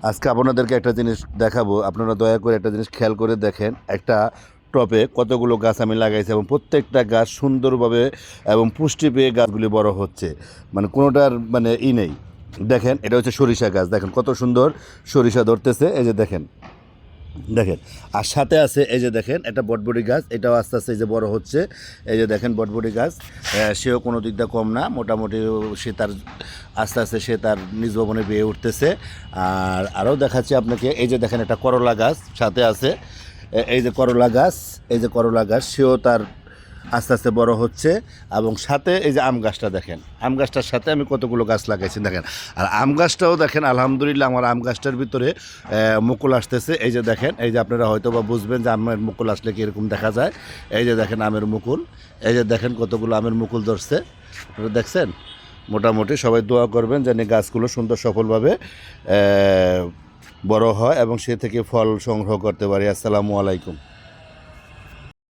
আজকে আপনাদেরকে একটা জিনিস দেখাবো, আপনারা দয়া করে একটা জিনিস খেয়াল করে দেখেন। একটা টবে কতগুলো গাছ আমি লাগাইছি এবং প্রত্যেকটা গাছ সুন্দরভাবে এবং পুষ্টি পেয়ে গাছগুলি বড় হচ্ছে, মানে কোনোটার মানে নেই। দেখেন, এটা হচ্ছে সরিষা গাছ, দেখেন কত সুন্দর সরিষা ধরতেছে, এই যে দেখেন দেখেন। আর সাথে আছে এই যে দেখেন একটা বটবটি গাছ, এটাও আস্তে আস্তে এই যে বড় হচ্ছে। এই যে দেখেন বটবটি গাছ, সেও কোনো দিক দিয়ে কম না, মোটামুটি সে তার আস্তে আস্তে সে তার নিজ ভবনে বেয়ে উঠতেছে। আর আরও দেখাচ্ছি আপনাকে, এই যে দেখেন একটা করলা গাছ সাথে আছে। এই যে করলা গাছ, এই যে করলা গাছ, সেও তার আস্তে আস্তে বড় হচ্ছে। এবং সাথে এই যে আম গাছটা দেখেন, আম গাছটার সাথে আমি কতগুলো গাছ লাগাইছি দেখেন। আর আম গাছটাও দেখেন, আলহামদুলিল্লাহ আমার আম গাছটার ভিতরে মুকুল আসতেছে। এই যে দেখেন, এই যে আপনারা হয়তো বা বুঝবেন যে আমের মুকুল আসলে কীরকম দেখা যায়। এই যে দেখেন আমের মুকুল, এই যে দেখেন কতগুলো আমের মুকুল ধরছে, আপনারা দেখছেন। মোটামুটি সবাই দোয়া করবেন যেন গাছগুলো সুন্দর সফলভাবে বড় হয় এবং সে থেকে ফল সংগ্রহ করতে পারি। আসসালামু আলাইকুম।